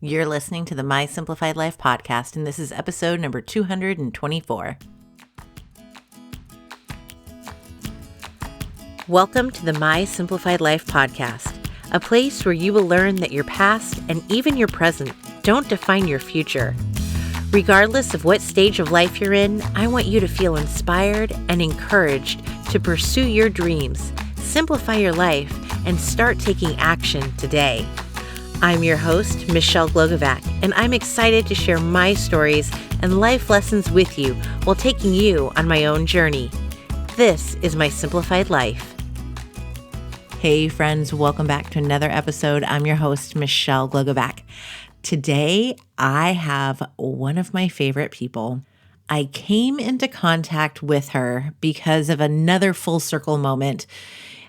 You're listening to the My Simplified Life podcast, and this is episode number 224. Welcome to the My Simplified Life podcast, a place where you will learn that your past and even your present don't define your future. Regardless of what stage of life you're in, I want you to feel inspired and encouraged to pursue your dreams, simplify your life, and start taking action today. I'm your host, Michelle Glogovac, and I'm excited to share my stories and life lessons with you while taking you on my own journey. This is My Simplified Life. Hey friends, welcome back to another episode. I'm your host, Michelle Glogovac. Today, I have one of my favorite people. I came into contact with her because of another full circle moment.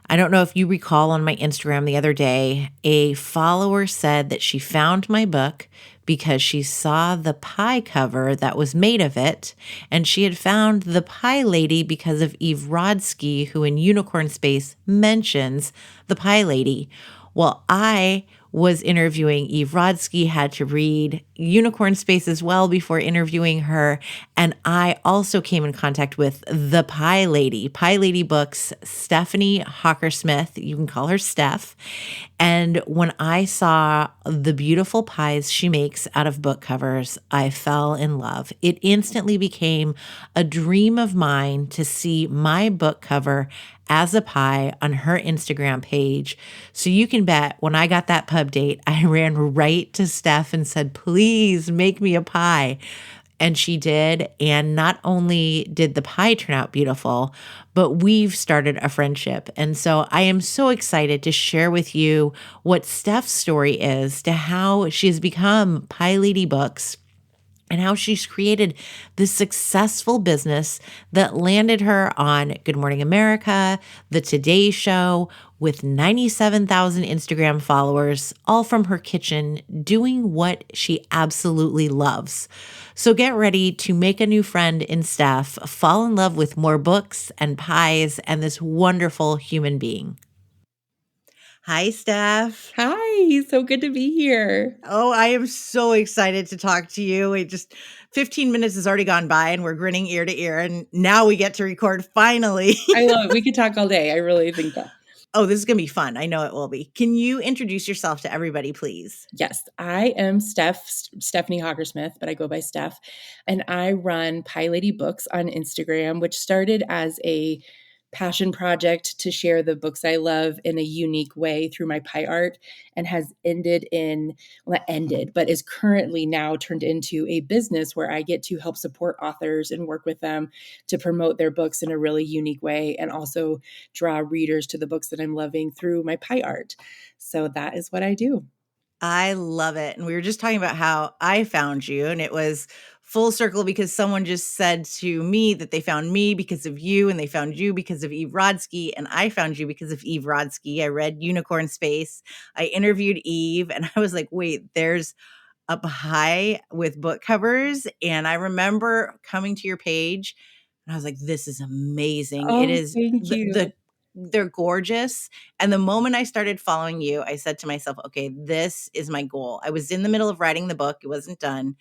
I don't know if you recall on my Instagram the other day, a follower said that she found my book because she saw the pie cover that was made of it, and she had found the pie lady because of Eve Rodsky, who in Unicorn Space mentions the pie lady. Well, I was interviewing Eve Rodsky, had to read Unicorn Space as well before interviewing her. And I also came in contact with the Pie Lady Books, Stephanie Hockersmith. You can call her Steph. And when I saw the beautiful pies she makes out of book covers, I fell in love. It instantly became a dream of mine to see my book cover as a pie on her Instagram page. So you can bet when I got that pub date, I ran right to Steph and said, please make me a pie. And she did. And not only did the pie turn out beautiful, but we've started a friendship. And so I am so excited to share with you what Steph's story is to how she has become Pie Lady Books and how she's created this successful business that landed her on Good Morning America, The Today Show, with 97,000 Instagram followers, all from her kitchen, doing what she absolutely loves. So get ready to make a new friend in Steph, fall in love with more books and pies and this wonderful human being. Hi, Steph. Hi, so good to be here. Oh, I am so excited to talk to you. 15 minutes has already gone by and we're grinning ear to ear. And now we get to record finally. I love it. We could talk all day. I really think that. Oh, this is going to be fun. I know it will be. Can you introduce yourself to everybody, please? Yes, I am Stephanie Hockersmith, but I go by Steph. And I run Pie Lady Books on Instagram, which started as a passion project to share the books I love in a unique way through my pie art, and has but is currently now turned into a business where I get to help support authors and work with them to promote their books in a really unique way, and also draw readers to the books that I'm loving through my pie art. So that is what I do. I love it. And we were just talking about how I found you, and it was full circle because someone just said to me that they found me because of you, and they found you because of Eve Rodsky, and I found you because of Eve Rodsky. I read Unicorn Space. I interviewed Eve, and I was like, wait, there's a pie with book covers. And I remember coming to your page, and I was like, this is amazing. It Oh, is thank you. they're gorgeous. And the moment I started following you, I said to myself, okay, this is my goal. I was in the middle of writing the book. It wasn't done,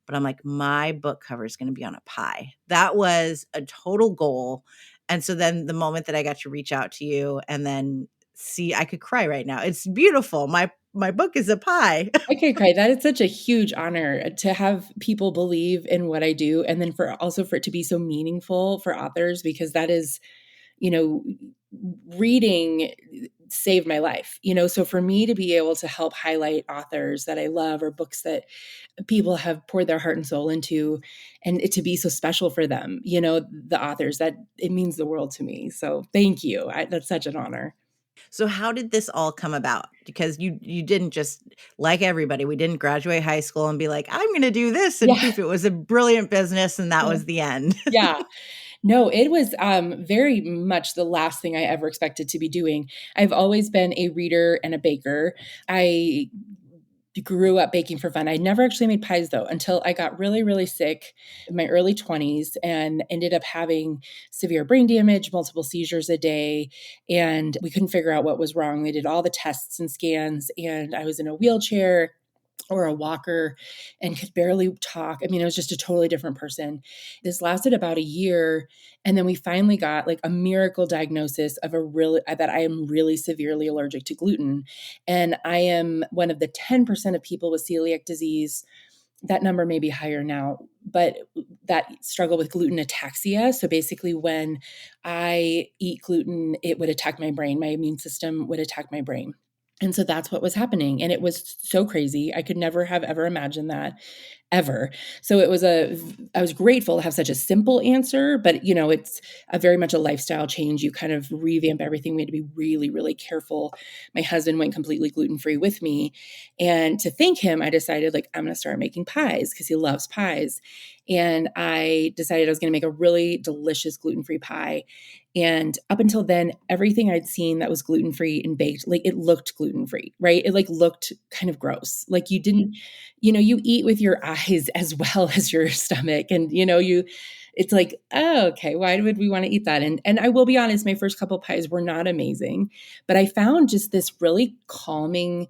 but I'm like, my book cover is going to be on a pie. That was a total goal. And so then the moment that I got to reach out to you and then see, I could cry right now. It's beautiful. My book is a pie. I could cry. That is such a huge honor to have people believe in what I do, and then for it to be so meaningful for authors, because that is, reading saved my life. So for me to be able to help highlight authors that I love, or books that people have poured their heart and soul into, and it to be so special for them, the authors, that it means the world to me. So thank you. That's such an honor. So how did this all come about? Because you didn't just, like everybody, we didn't graduate high school and be like, I'm going to do this and Yeah. poof, it was a brilliant business and that was the end. Yeah. No, it was very much the last thing I ever expected to be doing. I've always been a reader and a baker. I grew up baking for fun. I never actually made pies though, until I got really, really sick in my early 20s and ended up having severe brain damage, multiple seizures a day. And we couldn't figure out what was wrong. They did all the tests and scans, and I was in a wheelchair. or a walker and could barely talk. I mean, it was just a totally different person. This lasted about a year. And then we finally got like a miracle diagnosis of that I am really severely allergic to gluten. And I am one of the 10% of people with celiac disease. That number may be higher now, but that struggle with gluten ataxia. So basically, when I eat gluten, it would attack my brain. My immune system would attack my brain. And so that's what was happening. And it was so crazy. I could never have ever imagined that ever. So I was grateful to have such a simple answer, but it's a very much a lifestyle change. You kind of revamp everything. We had to be really, really careful. My husband went completely gluten-free with me. And to thank him, I decided like, I'm going to start making pies because he loves pies. And I decided I was going to make a really delicious gluten-free pie. And up until then, everything I'd seen that was gluten-free and baked, like it looked gluten-free, right? It like looked kind of gross. Like you didn't, you eat with your eyes as well as your stomach. And, it's like, oh, okay, why would we want to eat that? And I will be honest, my first couple pies were not amazing, but I found just this really calming.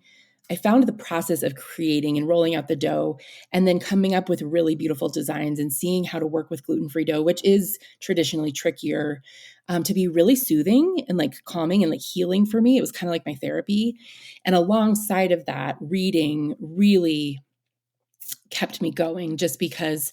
I found the process of creating and rolling out the dough and then coming up with really beautiful designs and seeing how to work with gluten-free dough, which is traditionally trickier, to be really soothing and like calming and like healing for me. It was kind of like my therapy. And alongside of that, reading really kept me going just because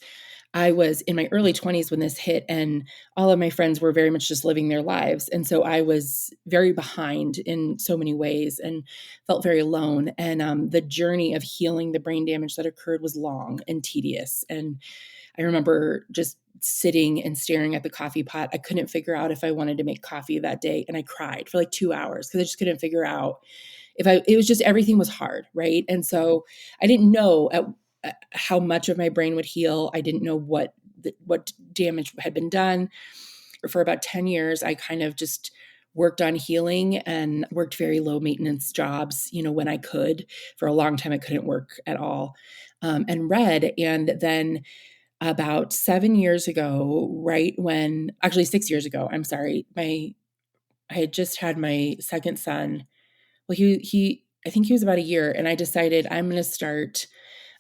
I was in my early 20s when this hit, and all of my friends were very much just living their lives. And so I was very behind in so many ways and felt very alone. And the journey of healing the brain damage that occurred was long and tedious. And I remember just sitting and staring at the coffee pot. I couldn't figure out if I wanted to make coffee that day. And I cried for like 2 hours because I just couldn't figure out it was just everything was hard. Right. And so I didn't know how much of my brain would heal. I didn't know what damage had been done. For about 10 years, I kind of just worked on healing and worked very low maintenance jobs, when I could. For a long time, I couldn't work at all, and read. And then about 7 years ago, actually 6 years ago, I'm sorry, I had just had my second son. Well, I think he was about a year, and I decided I'm going to start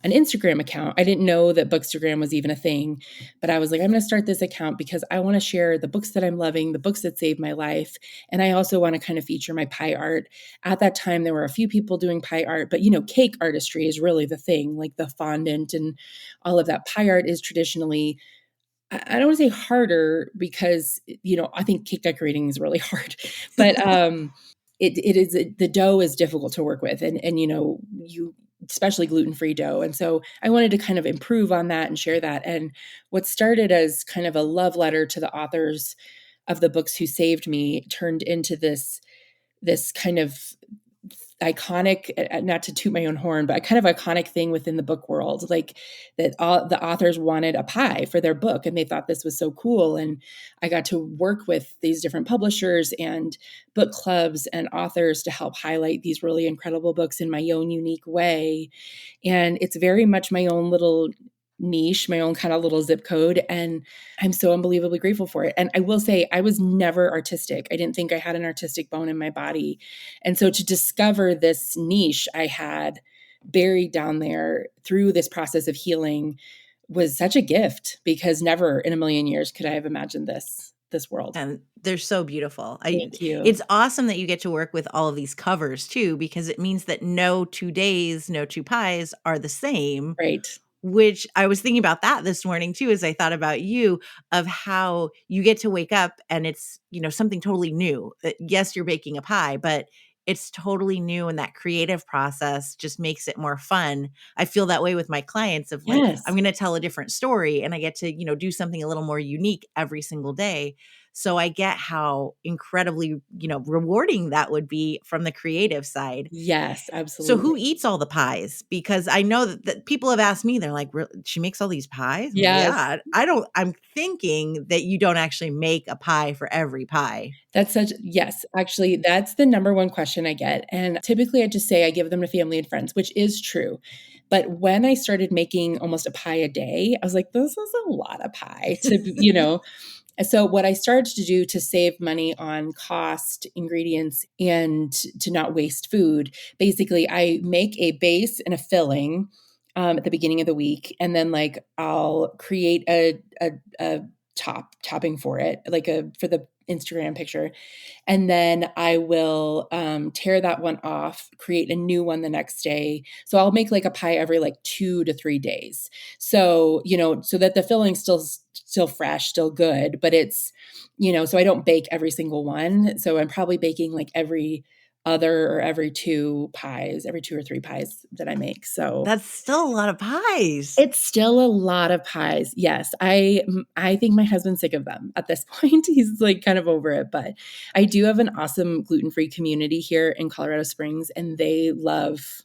an Instagram account. I didn't know that Bookstagram was even a thing, but I was like, I'm going to start this account because I want to share the books that I'm loving, the books that saved my life. And I also want to kind of feature my pie art. At that time, there were a few people doing pie art, but cake artistry is really the thing, like the fondant and all of that. Pie art is traditionally, I don't want to say harder because, I think cake decorating is really hard, but it is, the dough is difficult to work with. And especially gluten-free dough. And so I wanted to kind of improve on that and share that. And what started as kind of a love letter to the authors of the books who saved me turned into this kind of iconic, not to toot my own horn, but a kind of iconic thing within the book world, like that all the authors wanted a pie for their book and they thought this was so cool. And I got to work with these different publishers and book clubs and authors to help highlight these really incredible books in my own unique way. And it's very much my own little niche, my own kind of little zip code. And I'm so unbelievably grateful for it. And I will say, I was never artistic. I didn't think I had an artistic bone in my body. And so to discover this niche I had buried down there through this process of healing was such a gift, because never in a million years could I have imagined this world. And they're so beautiful. Thank you. It's awesome that you get to work with all of these covers too, because it means that no 2 days, no 2 pies are the same. Right. Which I was thinking about that this morning too, as I thought about you, of how you get to wake up and it's, something totally new. Yes, you're baking a pie, but it's totally new. And that creative process just makes it more fun. I feel that way with my clients of like, Yes. I'm going to tell a different story and I get to, do something a little more unique every single day. So I get how incredibly, rewarding that would be from the creative side. Yes, So absolutely. who eats all the pies? Because I know that people have asked me, they're like, she makes all these pies? I'm like, Yes. yeah, I'm thinking that you don't actually make a pie for every pie. Yes, actually, that's the number one question I get. And typically I just say I give them to family and friends, which is true. But when I started making almost a pie a day, I was like, this is a lot of pie to. So what I started to do to save money on cost, ingredients, and to not waste food, basically I make a base and a filling at the beginning of the week. And then like I'll create a topping for it, like for the Instagram picture. And then I will tear that one off, create a new one the next day. So I'll make like a pie every like 2 to 3 days. So, so that the filling's still fresh, still good, but it's, so I don't bake every single one. So I'm probably baking like every other or every 2 pies, every 2 or 3 pies that I make. So That's still a lot of pies. it's still a lot of pies. Yes. I think my husband's sick of them at this point. He's like kind of over it, but I do have an awesome gluten-free community here in Colorado Springs, and they love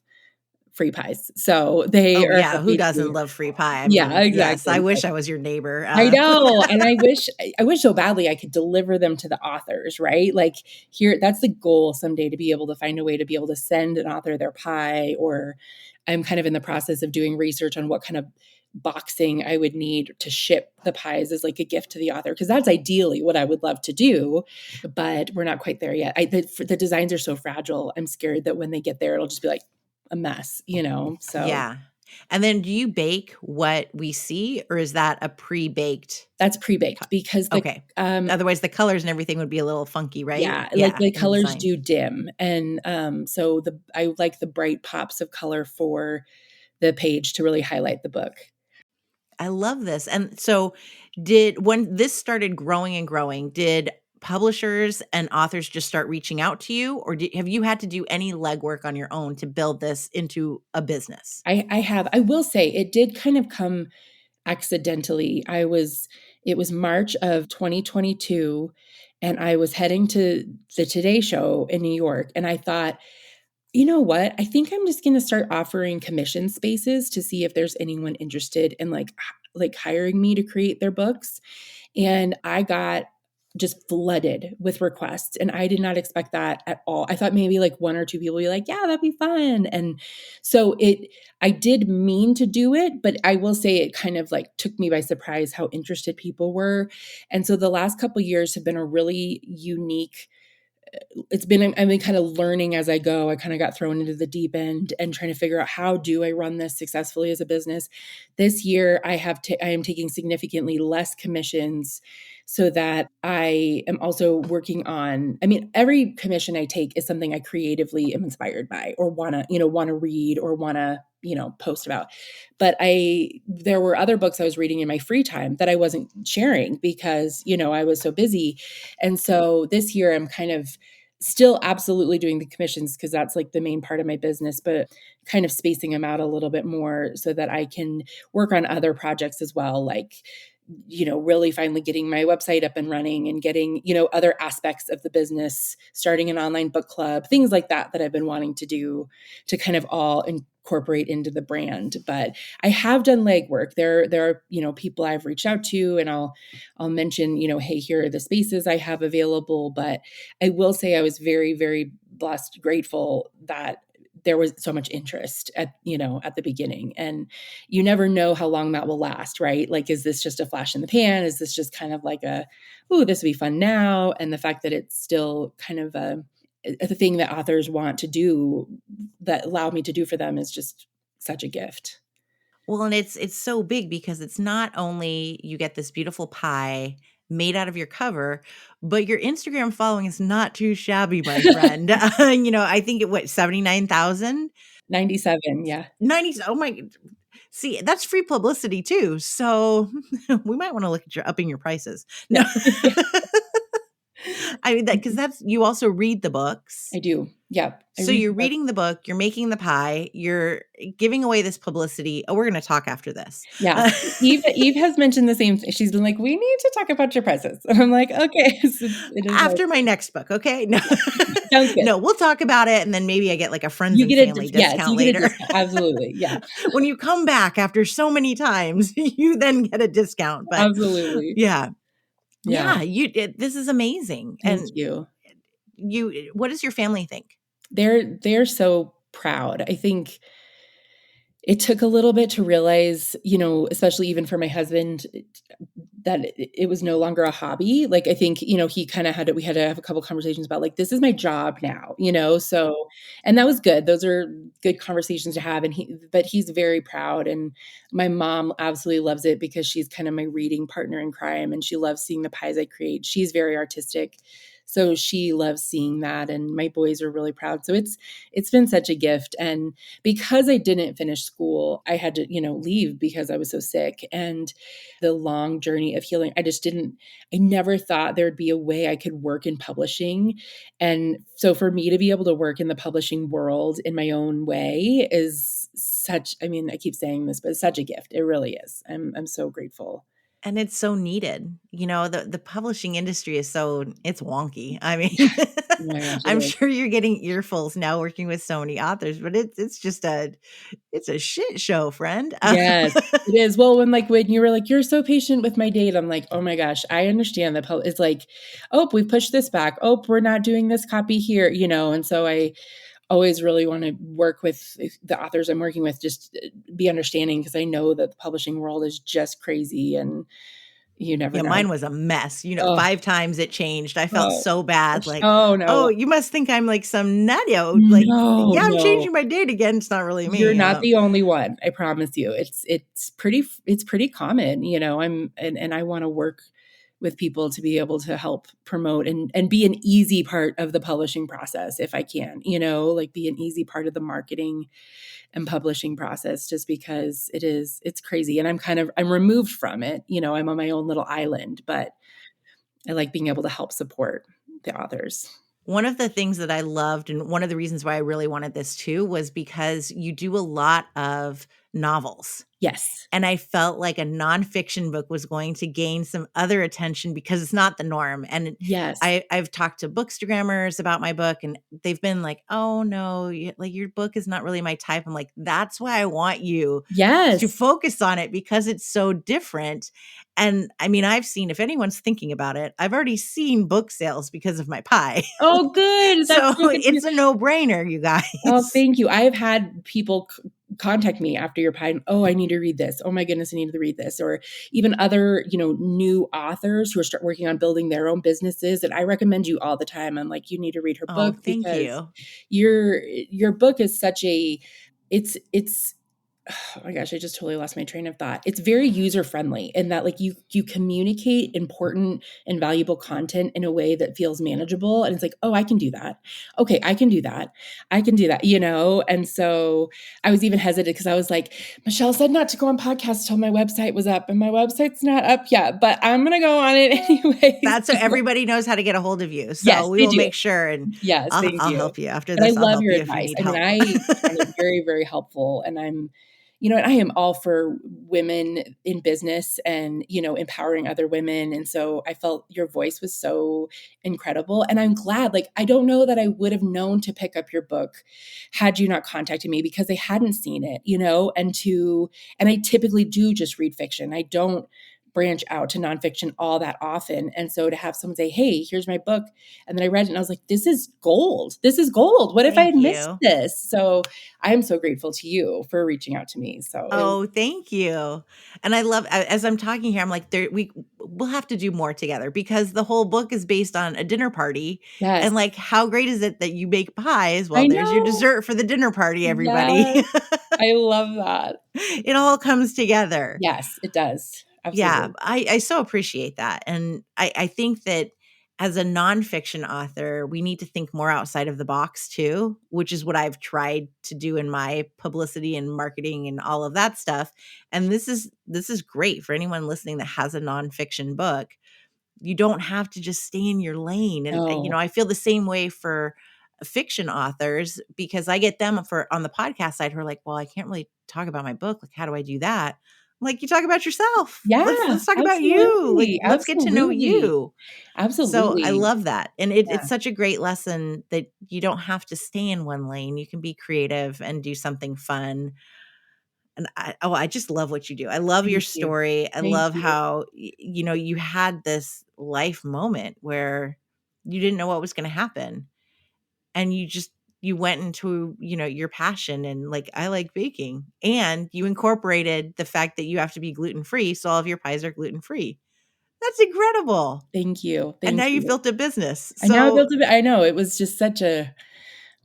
free pies. So they Oh, are yeah, who happy doesn't to. love free pie? I Yeah, mean, yes, I exactly. wish I was your neighbor. I know, and I wish so badly I could deliver them to the authors, right? Like here, that's the goal someday, to be able to find a way to be able to send an author their pie. Or I'm kind of in the process of doing research on what kind of boxing I would need to ship the pies as like a gift to the author, because that's ideally what I would love to do, but we're not quite there yet. The designs are so fragile. I'm scared that when they get there, it'll just be like a mess. So Yeah. And then do you bake what we see, or is that a pre-baked that's pre-baked pi because okay. Otherwise, the colors and everything would be a little funky, right? yeah, like Yeah, the in the colors design. do dim. And so I like the bright pops of color for the page to really highlight the book. I love this. And so did when this started growing and growing, did publishers and authors just start reaching out to you, or have you had to do any legwork on your own to build this into a business? I will say it did kind of come accidentally. It was March of 2022, and I was heading to the Today Show in New York, and I thought, you know what? I think I'm just going to start offering commission spaces to see if there's anyone interested in like hiring me to create their books. And I got just flooded with requests, and I did not expect that at all. I thought maybe like 1 or 2 people would be like, yeah, that'd be fun. And so I did mean to do it, but I will say it kind of like took me by surprise how interested people were. And so the last couple years have been a really unique. I've been kind of learning as I go. I kind of got thrown into the deep end and trying to figure out, how do I run this successfully as a business. This year I am taking significantly less commissions, so that I am also working on, I mean, every commission I take is something I creatively am inspired by, or want to read, or want to, post about. But there were other books I was reading in my free time that I wasn't sharing because, I was so busy. And so this year I'm kind of still absolutely doing the commissions, because that's like the main part of my business, but kind of spacing them out a little bit more so that I can work on other projects as well, like really finally getting my website up and running, and getting, other aspects of the business, starting an online book club, things like that I've been wanting to do, to kind of all incorporate into the brand. But I have done legwork. There are, people I've reached out to, and I'll mention, hey, here are the spaces I have available. But I will say I was very, very blessed, grateful that there was so much interest at the beginning. And you never know how long that will last, right? Like, is this just a flash in the pan? Is this just kind of like ooh, this would be fun now? And the fact that it's still kind of a thing that authors want to do, that allow me to do for them, is just such a gift. Well, and it's so big because it's not only you get this beautiful pie made out of your cover, but your Instagram following is not too shabby, my friend. I think it what 79,000? 97. Yeah. 90s. Oh my see, that's free publicity too. So we might want to look at your upping your prices. Yeah. No. I mean that because that's you also read the books. I do. Yeah. I So read you're the book. reading the book, you're making the pie, you're giving away this publicity. Oh, we're going to talk after this. Yeah. Eve has mentioned the same thing. She's been like, we need to talk about your presents. And I'm like, okay. So it is like, After my next book, okay? No. yeah, sounds good. No, we'll talk about it, and then maybe I get, like, a friends You and get family yes, discount you get a later. discount. Absolutely. Yeah. When you come back after so many times, you then get a discount, but Absolutely. yeah. Yeah. Yeah, this is amazing, Thank and you. what does your family think? They're so proud. I think it took a little bit to realize, especially even for my husband, that it was no longer a hobby. Like, I think, he kind of we had to have a couple conversations about like, this is my job now, so, and that was good. Those are good conversations to have. But he's very proud. And my mom absolutely loves it because she's kind of my reading partner in crime. And she loves seeing the pies I create. She's very artistic. So she loves seeing that. And my boys are really proud. So it's been such a gift. And because I didn't finish school, I had to, leave because I was so sick. And the long journey of healing, I never thought there'd be a way I could work in publishing. And so for me to be able to work in the publishing world in my own way is such, I mean, I keep saying this, but it's such a gift. It really is. I'm so grateful. And it's so needed. The publishing industry is it's wonky. I Yeah. mean, Oh my gosh, it I'm is. sure you're getting earfuls now working with so many authors, but it's just it's a shit show, friend. Yes, it is. Well, when you were like, "You're so patient with my date," I'm like, "Oh my gosh, I understand that it's like, oh, we pushed this back. Oh, we're not doing this copy here," and so I always really want to work with the authors I'm working with, just be understanding because I know that the publishing world is just crazy and you never Yeah, know. mine was a mess. Oh, 5 times it changed. I felt oh, so bad, gosh. like, Oh, "Oh, no. you must think I'm like some nutto." Like, No, "Yeah, I'm no. changing my date again." It's not really You're me. not the only one, I promise you. It's pretty common, and I wanna work with people to be able to help promote and be an easy part of the publishing process if I can, like be an easy part of the marketing and publishing process just because it's crazy and I'm removed from it, I'm on my own little island, but I like being able to help support the authors. One of the things that I loved, and one of the reasons why I really wanted this too, was because you do a lot of novels. Yes. And I felt like a nonfiction book was going to gain some other attention because it's not the norm. And Yes. I've talked to bookstagrammers about my book, and they've been like, "Oh no, like your book is not really my type." I'm like, "That's why I want you to Yes. focus on it because it's so different." And I mean, I've seen, if anyone's thinking about it, I've already seen book sales because of my pie. Oh, good. That's So so good to hear. it's a no brainer, you Oh, guys. thank you. I have had people contact me after your pie. Oh, I need to read this. Oh my goodness, I need to read this. Or even other, new authors who are start working on building their own businesses. And I recommend you all the time. I'm like, you need to read her Oh, book thank because you. your book is such a it's oh my gosh, I just totally lost my train of thought. It's very user friendly in that like you communicate important and valuable content in a way that feels manageable. And it's like, oh, I can do that. Okay, I can do that. I can do that, And so I was even hesitant because I was like, Michelle said not to go on podcasts till my website was up, and my website's not up yet, but I'm gonna go on it anyways. That's so everybody knows how to get a hold of you. Yes, So we they will do. make sure, and Yes, thank I'll you. help you after And I this. I'll love help your you if you advice. need I mean, help. I find it very, very helpful, and I am all for women in business and, empowering other women, and so I felt your voice was so incredible, and I'm glad, like, I don't know that I would have known to pick up your book had you not contacted me because I hadn't seen it, and I typically do just read fiction. I don't branch out to nonfiction all that often, and so to have someone say, "Hey, here's my book," and then I read it and I was like, "This is gold. This is gold. What if I had Thank missed you. this?" So I am so grateful to you for reaching out to me. So it was Oh, thank you. And I love as I'm talking here, I'm like, we'll have to do more together because the whole book is based on a dinner party. yes, And like, how great is it that you bake pies? Well, I there's your know. dessert for the dinner party, everybody. Yes, I love that. It all comes together. Yes, it does. Yeah, Absolutely. I so appreciate that, and I think that as a nonfiction author, we need to think more outside of the box too, which is what I've tried to do in my publicity and marketing and all of that stuff, and this is great for anyone listening that has a nonfiction book. You don't have to just stay in your lane, and, No. I feel the same way for fiction authors because I get them for on the podcast side who are like, "Well, I can't really talk about my book, like, how do I do that?" I'm like, "You talk about yourself. Yeah, Let's talk about you, like, absolutely, let's get to know absolutely, you." So, I absolutely. love that, and it's Yeah, such a great lesson that you don't have to stay in one lane, you can be creative and do something fun, and I just love what you do. I love your thank you. story. I Thank love you. how, you had this life moment where you didn't know what was gonna happen, and you went into, your passion and, like, I like baking, and you incorporated the fact that you have to be gluten-free, so all of your pies are gluten-free. That's incredible. Thank you. And now Thank you've you. built a business. I now So built a bit. I know it was just such a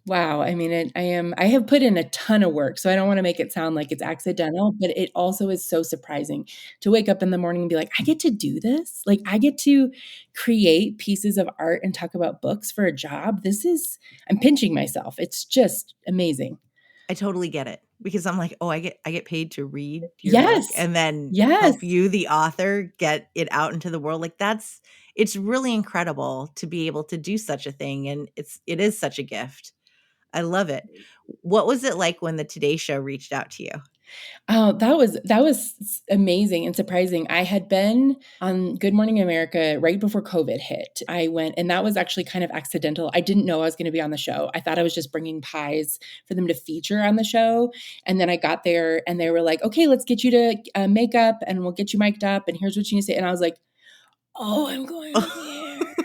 wow. I mean, I have put in a ton of work, so I don't want to make it sound like it's accidental, but it also is so surprising to wake up in the morning and be like, I get to do this. Like I get to create pieces of art and talk about books for a job. I'm pinching myself. It's just amazing. I totally get it because I'm like, oh, I get paid to read your book Yes. and then Yes. help you, the author, get it out into the world. Like it's really incredible to be able to do such a thing. And it is such a gift. I love it. What was it like when the Today Show reached out to you? Oh, that was amazing and surprising. I had been on Good Morning America right before COVID hit. I went, and that was actually kind of accidental. I didn't know I was going to be on the show. I thought I was just bringing pies for them to feature on the show. And then I got there, and they were like, "Okay, let's get you to make up, and we'll get you mic'd up, and here's what you need to say." And I was like, "Oh, I'm going on the air."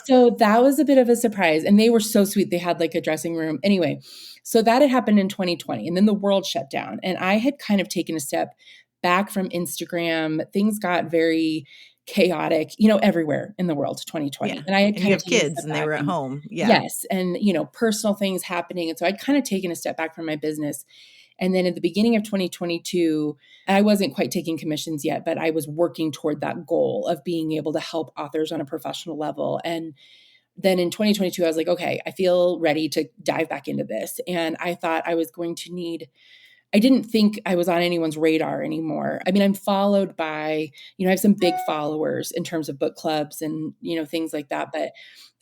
So that was a bit of a surprise. And they were so sweet. They had like a dressing room. Anyway, so that had happened in 2020. And then the world shut down. And I had kind of taken a step back from Instagram. Things got very chaotic, everywhere in the world, 2020. Yeah. And I had And you kind of have taken a kids step and they back were at and home. Yeah. yes, and personal things happening. And so I'd kind of taken a step back from my business. And then at the beginning of 2022, I wasn't quite taking commissions yet, but I was working toward that goal of being able to help authors on a professional level. And then in 2022, I was like, okay, I feel ready to dive back into this. And I thought I was going to I didn't think I was on anyone's radar anymore. I mean, I'm followed by, I have some big followers in terms of book clubs and, things like that. But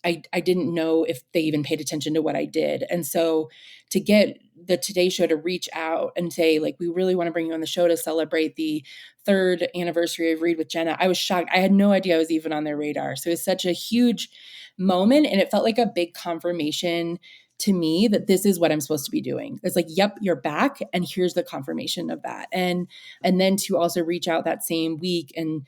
I didn't know if they even paid attention to what I did. And so to get the Today Show to reach out and say, like, we really want to bring you on the show to celebrate the third anniversary of Read with Jenna, I was shocked. I had no idea I was even on their radar. So it's such a huge moment. And it felt like a big confirmation to me that this is what I'm supposed to be doing. It's like, yep, you're back. And here's the confirmation of that. And then to also reach out that same week and,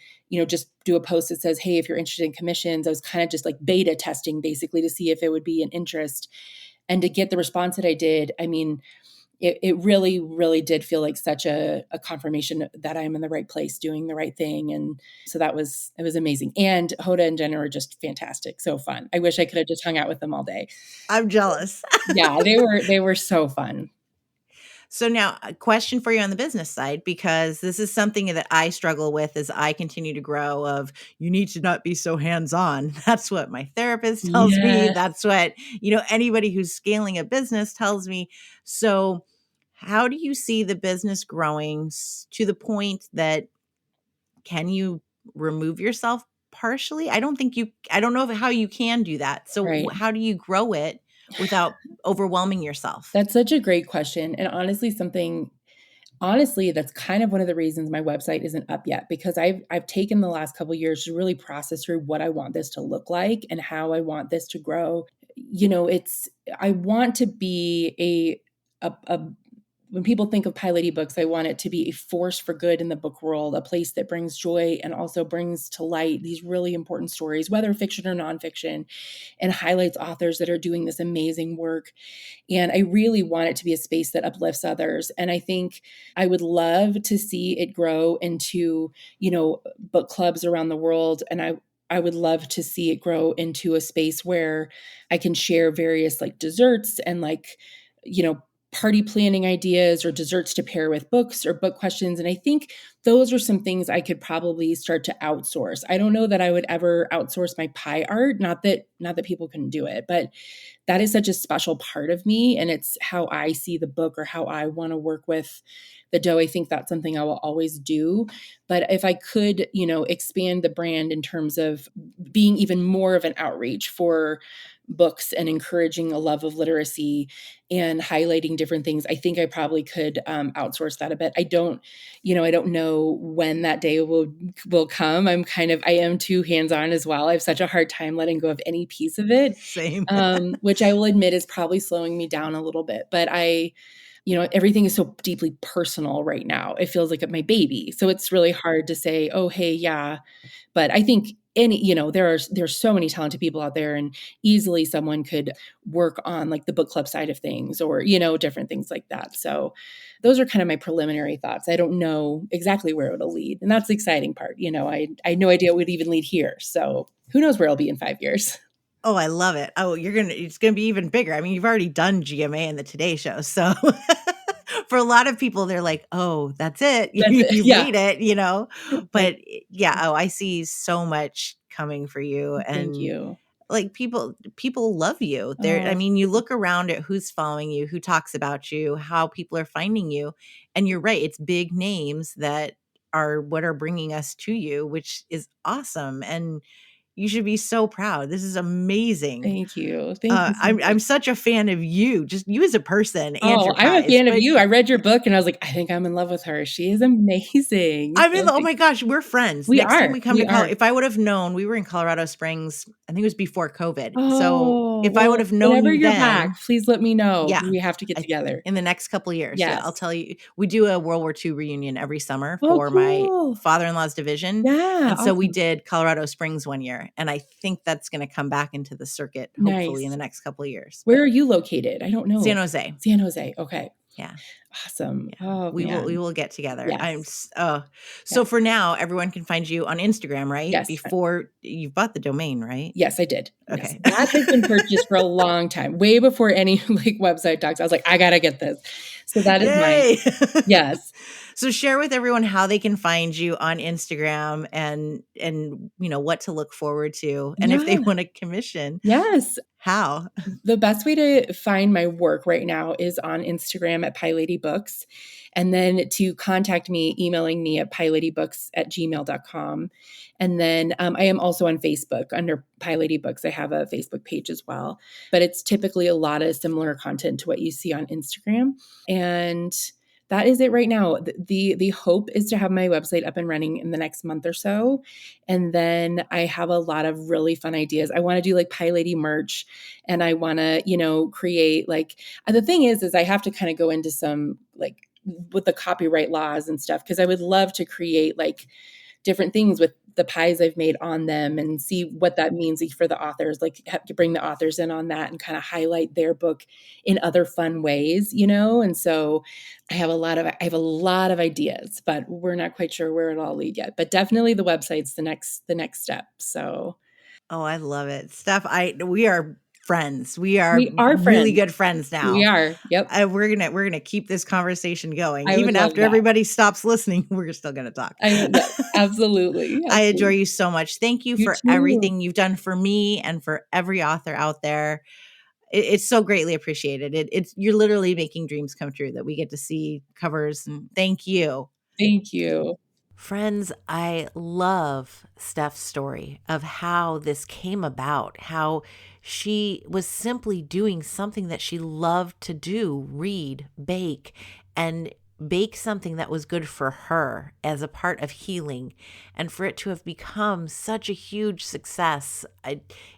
just do a post that says, hey, if you're interested in commissions, I was kind of just like beta testing basically to see if it would be an interest. And to get the response that I did, I mean, it really, really did feel like such a confirmation that I'm in the right place doing the right thing. And so it was amazing. And Hoda and Jenna were just fantastic. So fun. I wish I could have just hung out with them all day. I'm jealous. Yeah, they were so fun. So now a question for you on the business side, because this is something that I struggle with as I continue to grow of you need to not be so hands-on. That's what my therapist tells me. Yeah. That's what, anybody who's scaling a business tells me. So how do you see the business growing to the point that can you remove yourself partially? I don't know how you can do that. So Right. how do you grow it without overwhelming yourself? That's such a great question. And honestly, that's kind of one of the reasons my website isn't up yet because I've taken the last couple of years to really process through what I want this to look like and how I want this to grow. I want to be a when people think of Pie Lady Books, I want it to be a force for good in the book world, a place that brings joy and also brings to light these really important stories, whether fiction or nonfiction, and highlights authors that are doing this amazing work. And I really want it to be a space that uplifts others. And I think I would love to see it grow into, book clubs around the world. And I would love to see it grow into a space where I can share various like desserts and like, party planning ideas or desserts to pair with books or book questions. And I think those are some things I could probably start to outsource. I don't know that I would ever outsource my pie art, not that people couldn't do it, but that is such a special part of me and it's how I see the book or how I want to work with the dough. I think that's something I will always do. But if I could, expand the brand in terms of being even more of an outreach for books and encouraging a love of literacy and highlighting different things, I think I probably could outsource that a bit. I don't know when that day will come. I am too hands-on as well. I have such a hard time letting go of any piece of it, Same. which I will admit is probably slowing me down a little bit. But everything is so deeply personal right now. It feels like my baby. So it's really hard to say, oh, hey, yeah. But I think there's so many talented people out there, and easily someone could work on like the book club side of things, or, different things like that. So those are kind of my preliminary thoughts. I don't know exactly where it'll lead. And that's the exciting part. I had no idea it would even lead here. So who knows where I'll be in 5 years. Oh, I love it. Oh, it's going to be even bigger. I mean, you've already done GMA and the Today Show. So for a lot of people, they're like, oh, that's it. You Yeah. made it, But yeah, I see so much coming for you. Thank And you. like people love you. Oh, You look around at who's following you, who talks about you, how people are finding you. And you're right. It's big names that are what are bringing us to you, which is awesome. And you should be so proud. This is amazing. thank you. Thank you so I'm much. such a fan of you, just you as a person and Oh, your I'm a prize. fan of But you. I read your book and I was like, I think I'm in love with her. She is amazing. oh my gosh, we're friends. We Next time are. we come We to are. if I would have known, we were in Colorado Springs, I think it was before COVID. So Oh, if I would well, have known whenever you you're then, back, please let me know. yeah, We have to get together. in the next couple of years. Yeah, Yes. I'll tell you. We do a World War II reunion every summer Oh, for my cool. father-in-law's division. Yeah. And so we Awesome. did Colorado Springs one year. And I think that's going to come back into the circuit, hopefully, in Nice. the next couple of years. Where are you located? I don't know. San Jose. San Jose. Okay. Yeah. Awesome. Yeah. Oh, We man. will get together. Yes. So for now, everyone can find you on Instagram, right? Yes. Before you've bought the domain, right? Yes, I did. Okay. Yes. That has been purchased for a long time, way before any like website docs. I was like, I gotta get this. So that is mine. Yay! Yes. So share with everyone how they can find you on Instagram and what to look forward to. And if they Yeah. want to commission, Yes. how? The best way to find my work right now is on Instagram at PieLadyBooks. And then to contact me, emailing me at pieladybooks@gmail.com. And then I am also on Facebook under Pie Lady Books. I have a Facebook page as well. But it's typically a lot of similar content to what you see on Instagram. And that is it right now. The hope is to have my website up and running in the next month or so. And then I have a lot of really fun ideas. I want to do like Pie Lady merch, and I want to, create like, the thing is I have to kind of go into some like with the copyright laws and stuff, because I would love to create like different things with the pies I've made on them and see what that means for the authors, like have to bring the authors in on that and kind of highlight their book in other fun ways, And so I have a lot of ideas, but we're not quite sure where it'll all lead yet. But definitely the website's the next step. So Oh, I love it. Steph, we are friends. We are we are really friends. good friends now. We are. Yep. We're gonna keep this conversation going. I would Even love after that. everybody stops listening, we're still gonna talk. Absolutely. I adore you so much. Thank you You for too. everything you've done for me and for every author out there. It's so greatly appreciated. You're literally making dreams come true that we get to see covers. And thank you. Thank you. Friends, I love Steph's story of how this came about, how she was simply doing something that she loved to do, read, bake, and bake something that was good for her as a part of healing, and for it to have become such a huge success.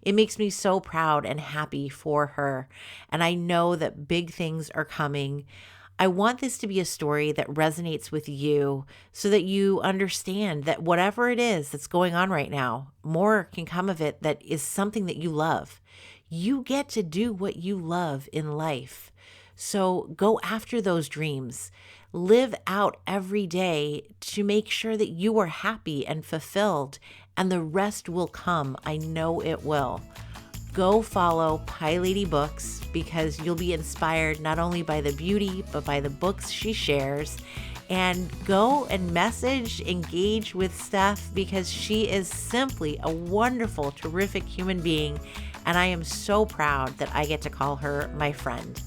It makes me so proud and happy for her. And I know that big things are coming. I want this to be a story that resonates with you so that you understand that whatever it is that's going on right now, more can come of it that is something that you love. You get to do what you love in life. So go after those dreams. Live out every day to make sure that you are happy and fulfilled, and the rest will come. I know it will. Go follow Pie Lady Books because you'll be inspired not only by the beauty, but by the books she shares. And go and engage with Steph because she is simply a wonderful, terrific human being. And I am so proud that I get to call her my friend.